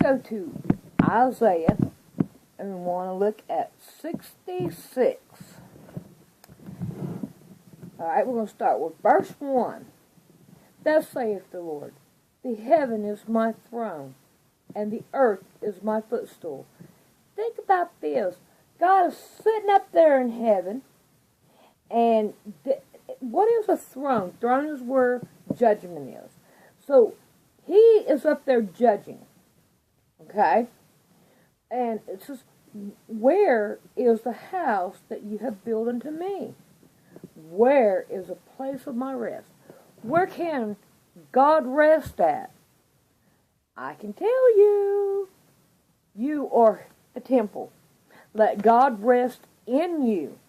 go to Isaiah, and we want to look at 66. Alright, we're going to start with verse 1. Thus saith the Lord, the heaven is my throne, and the earth is my footstool. Think about this. God is sitting up there in heaven, and what is a throne? Throne is where judgment is. So, he is up there judging. Okay? And it says, where is the house that you have built unto me? Where is the place of my rest? Where can God rest at? I can tell you. You are a temple. Let God rest in you.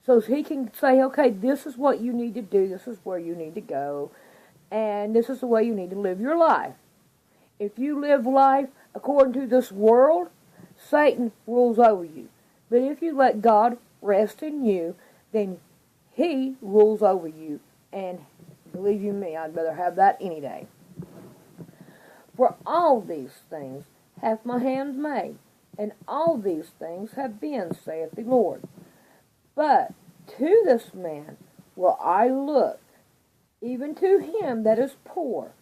So he can say, okay, this is what you need to do. This is where you need to go. And this is the way you need to live your life. If you live life according to this world, Satan rules over you. But if you let God rest in you, then he rules over you. And believe you me, I'd rather have that any day. For all these things hath my hands made, and all these things have been, saith the Lord. But to this man will I look, even to him that is poor,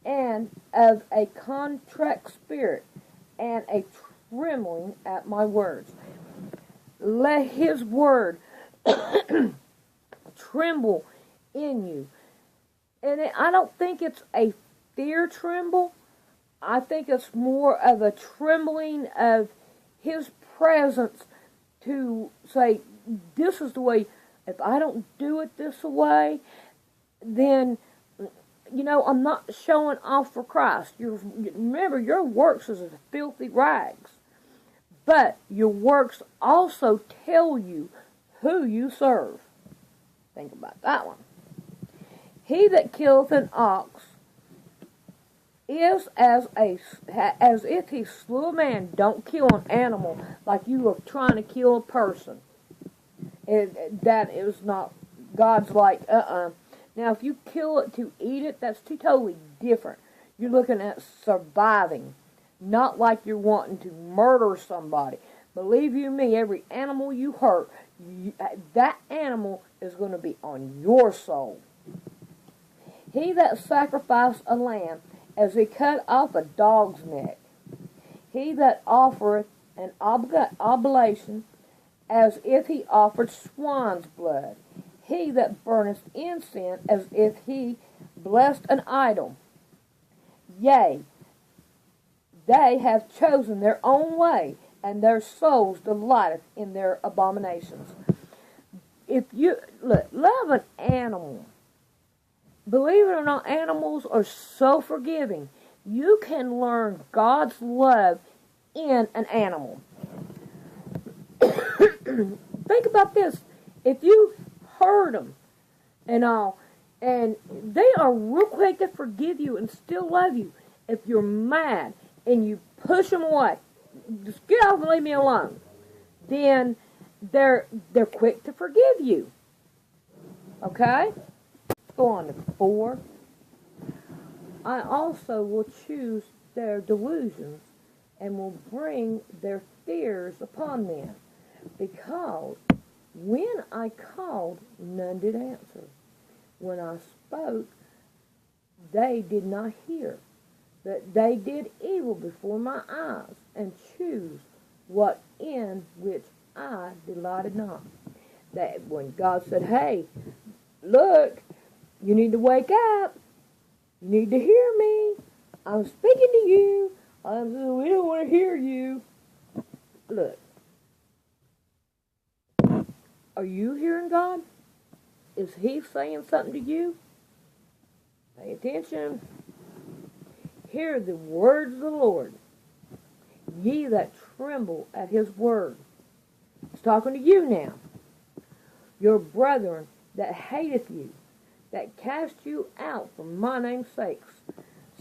and of a contrite spirit, and a trembling at my words. Let his word tremble in you. And I don't think it's a fear tremble. I think it's more of a trembling of his presence to say, this is the way. If I don't do it this way, then, I'm not showing off for Christ. Remember, your works is filthy rags. But your works also tell you who you serve. Think about that one. He that killeth an ox is as if he slew a man. Don't kill an animal like you are trying to kill a person. That is not, God's like, Now, if you kill it to eat it, that's totally different. You're looking at surviving, not like you're wanting to murder somebody. Believe you me, every animal you hurt, that animal is going to be on your soul. He that sacrificed a lamb, as he cut off a dog's neck. He that offereth an oblation, as if he offered swine's blood. He that burneth incense, as if he blessed an idol. Yea, they have chosen their own way, and their souls delighteth in their abominations. If you love an animal, believe it or not, animals are so forgiving. You can learn God's love in an animal. Think about this. If you hurt them and all, and they are real quick to forgive you and still love you. If you're mad and you push them away, just get off and leave me alone, then they're quick to forgive you. Okay? Go on to 4. I also will choose their delusions and will bring their fears upon them, because when I called, none did answer. When I spoke, they did not hear. But they did evil before my eyes, and choose what in which I delighted not. That when God said, hey, look, you need to wake up. You need to hear me. I'm speaking to you. We don't want to hear you. Look. Are you hearing God? Is he saying something to you? Pay attention. Hear the words of the Lord, ye that tremble at his word. He's talking to you now. Your brethren that hateth you, that cast you out for my name's sake,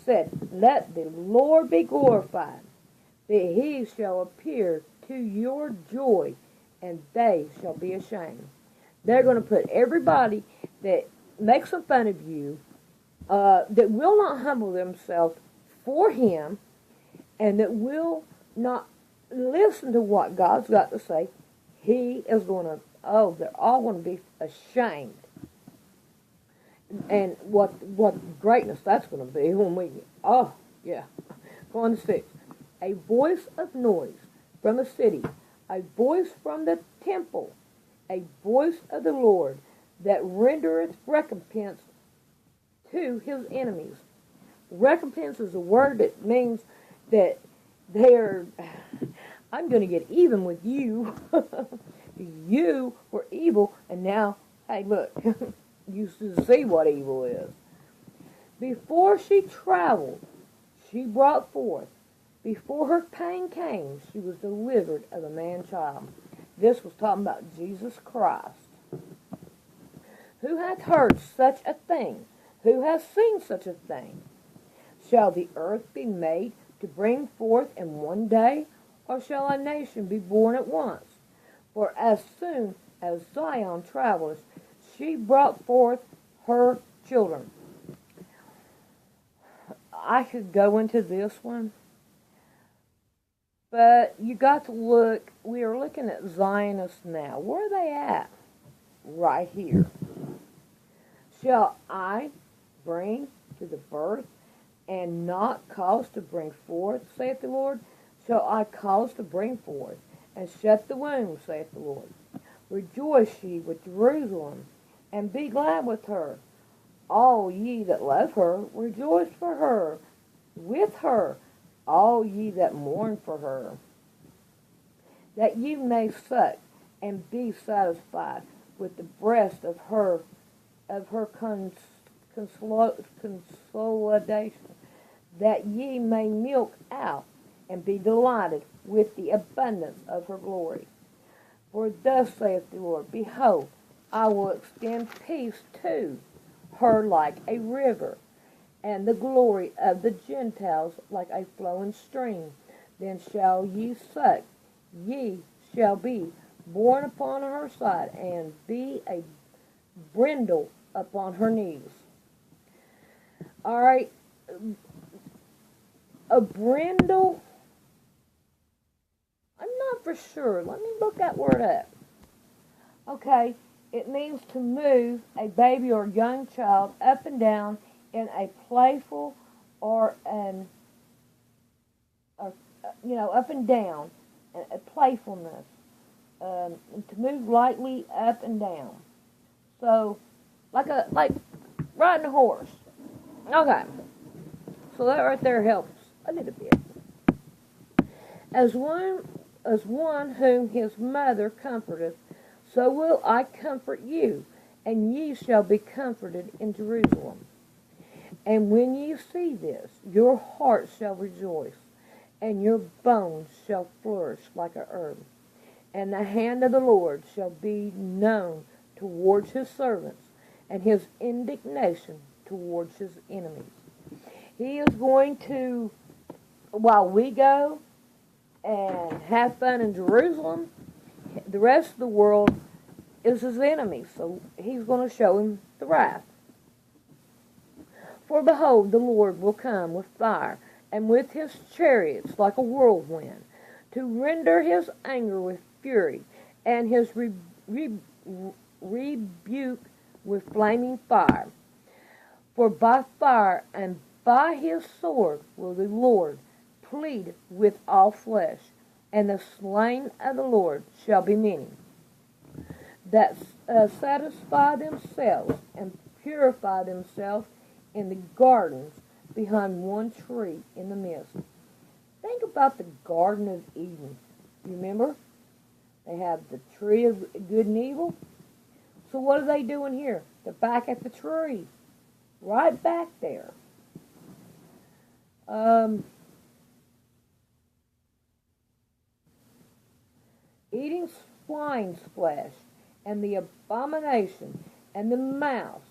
said, let the Lord be glorified, that he shall appear to your joy, and they shall be ashamed. They're going to put everybody that makes some fun of you, that will not humble themselves for him, and that will not listen to what God's got to say, He is going to, they're all going to be ashamed. And what greatness that's going to be when we, Go on to 6. A voice of noise from the city, a voice from the temple, a voice of the Lord that rendereth recompense to his enemies. Recompense is a word that means that I'm going to get even with you. You were evil, and now, hey, look, you see what evil is. Before she traveled, she brought forth. Before her pain came, she was delivered of a man-child. This was talking about Jesus Christ. Who hath heard such a thing? Who hath seen such a thing? Shall the earth be made to bring forth in one day, or shall a nation be born at once? For as soon as Zion travels, she brought forth her children. I could go into this one, but you got to look. We are looking at Zionists now. Where are they at? Right here. Shall I bring to the birth and not cause to bring forth, saith the Lord? Shall I cause to bring forth and shut the womb, saith the Lord? Rejoice ye with Jerusalem, and be glad with her. All ye that love her, rejoice for her, with her, all ye that mourn for her. That ye may suck and be satisfied with the breast of her consolidation, that ye may milk out and be delighted with the abundance of her glory. For thus saith the Lord, Behold, I will extend peace to her like a river, and the glory of the Gentiles like a flowing stream. Then shall ye suck, ye shall be borne upon her side, and be a brindle upon her knees. All right, a brindle, I'm not for sure. Let me look that word up. Okay, it means to move a baby or young child up and down in a playful or up and down, a playfulness, to move lightly up and down. So, like riding a horse. Okay, so that right there helps a little bit. As one whom his mother comforteth, so will I comfort you, and ye shall be comforted in Jerusalem. And when ye see this, your heart shall rejoice, and your bones shall flourish like a herb. And the hand of the Lord shall be known towards his servants, and his indignation towards his enemies. He is going to, while we go and have fun in Jerusalem, the rest of the world is his enemy, so he's going to show him the wrath. For behold, the Lord will come with fire, and with his chariots like a whirlwind, to render his anger with fury, and his rebuke with flaming fire. For by fire and by his sword will the Lord plead with all flesh, and the slain of the Lord shall be many, that satisfy themselves and purify themselves in the gardens behind one tree in the midst. Think about the Garden of Eden. Remember? They have the tree of good and evil. So what are they doing here? They're back at the tree. Right back there. Eating swine's flesh, and the abomination, and the mouse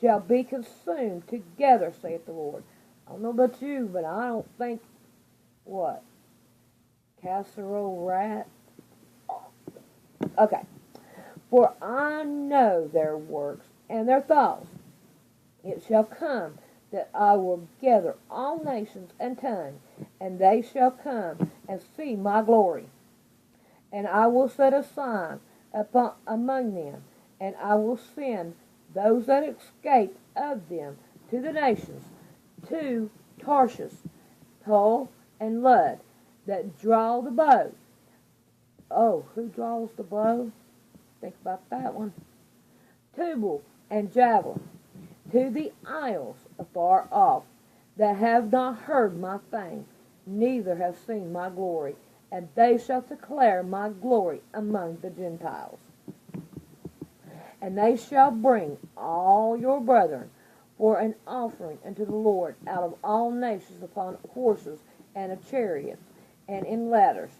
shall be consumed together, saith the Lord. I don't know about you, but I don't think, what? Casserole rat? Okay. For I know their works and their thoughts. It shall come that I will gather all nations and tongues, and they shall come and see my glory. And I will set a sign among them, and I will send those that escape of them to the nations, to Tarshish, Pul, and Lud, that draw the bow. Oh, who draws the bow? Think about that one. Tubal and javelin, to the isles afar off, that have not heard my fame, neither have seen my glory, and they shall declare my glory among the Gentiles. And they shall bring all your brethren for an offering unto the Lord out of all nations upon horses and of chariots, and in ladders,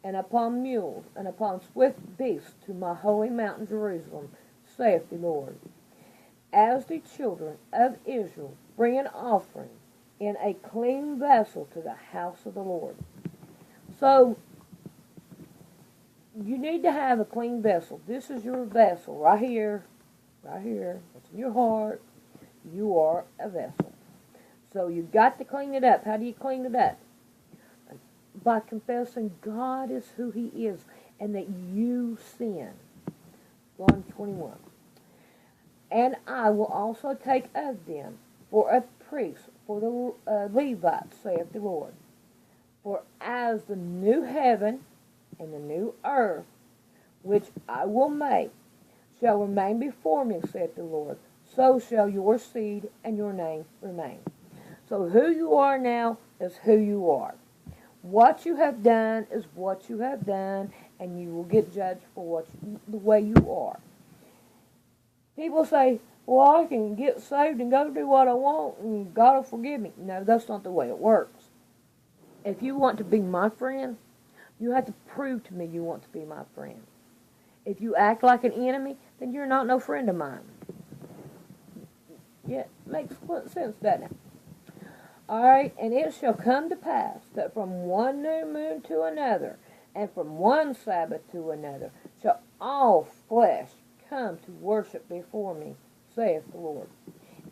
and upon mules, and upon swift beasts to my holy mountain Jerusalem, saith the Lord. As the children of Israel bring an offering in a clean vessel to the house of the Lord. So, you need to have a clean vessel. This is your vessel right here. Right here. It's in your heart. You are a vessel. So you've got to clean it up. How do you clean it up? By confessing God is who He is and that you sin. John 21. And I will also take of them for a priest for the Levites, saith the Lord. For as the new heaven and the new earth, which I will make, shall remain before me, saith the Lord, so shall your seed and your name remain. So who you are now is who you are. What you have done is what you have done, and you will get judged for the way you are. People say, well, I can get saved and go do what I want, and God will forgive me. No, that's not the way it works. If you want to be my friend, you have to prove to me you want to be my friend. If you act like an enemy, then you're not no friend of mine. Yeah, makes sense, doesn't it? Alright, and it shall come to pass that from one new moon to another, and from one Sabbath to another, shall all flesh come to worship before me, saith the Lord.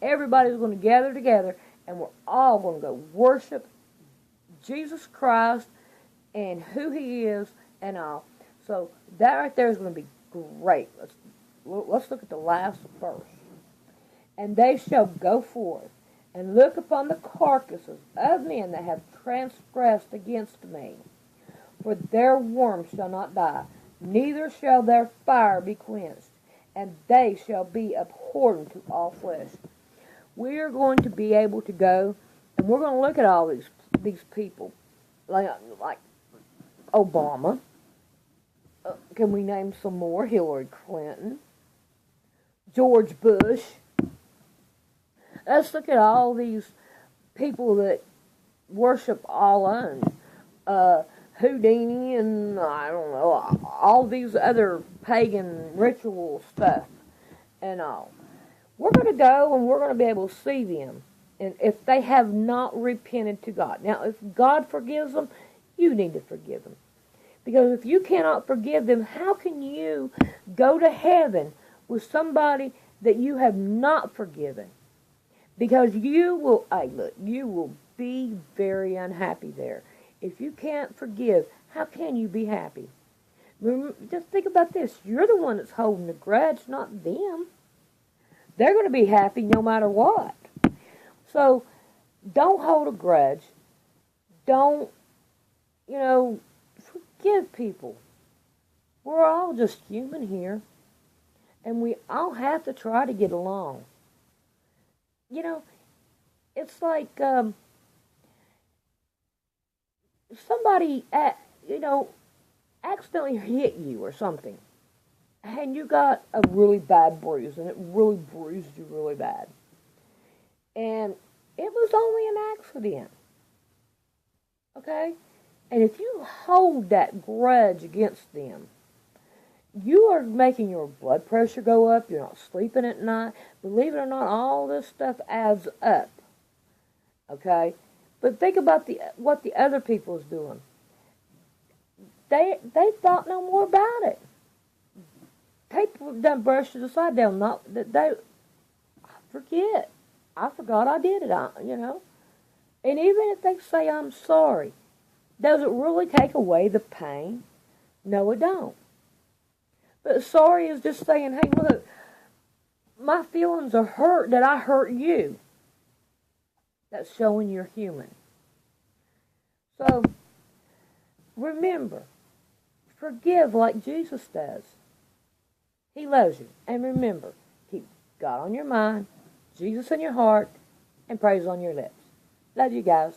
Everybody's going to gather together, and we're all going to go worship Jesus Christ and who He is and all. So that right there is going to be great. Let's look at the last verse. And they shall go forth and look upon the carcasses of men that have transgressed against me. For their worm shall not die, neither shall their fire be quenched, and they shall be abhorrent to all flesh. We are going to be able to go, and we're going to look at all these people, like Obama. Can we name some more? Hillary Clinton, George Bush. Let's look at all these people that worship Allah and Houdini and, I don't know, all these other pagan ritual stuff and all. We're going to go and we're going to be able to see them, and if they have not repented to God. Now, if God forgives them, you need to forgive them. Because if you cannot forgive them, how can you go to heaven with somebody that you have not forgiven? Because you will be very unhappy there. If you can't forgive, how can you be happy? Just think about this. You're the one that's holding the grudge, not them. They're going to be happy no matter what. So, don't hold a grudge. Don't, forgive people. We're all just human here. And we all have to try to get along. It's like somebody, accidentally hit you or something, and you got a really bad bruise, and it really bruised you really bad. And it was only an accident, okay? And if you hold that grudge against them, you are making your blood pressure go up. You're not sleeping at night. Believe it or not, all this stuff adds up. Okay? But think about what the other people is doing. They thought no more about it. They done brushed it aside. They forget. I forgot I did it, you know. And even if they say I'm sorry, does it really take away the pain? No, it don't. But sorry is just saying, hey, look, my feelings are hurt that I hurt you. That's showing you're human. So, remember, forgive like Jesus does. He loves you. And remember, keep God on your mind, Jesus in your heart, and praise on your lips. Love you guys.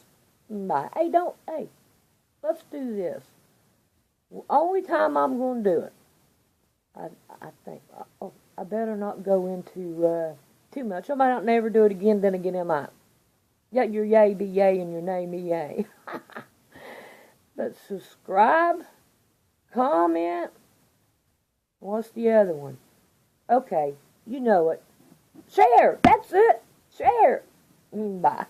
Bye. Hey, let's do this. Only time I'm going to do it. I think, I better not go into too much. I might not never do it again, then again I might. Let your yay be yay and your nay be yay. But subscribe, comment. What's the other one? Okay, you know it. Share. That's it. Share. Bye.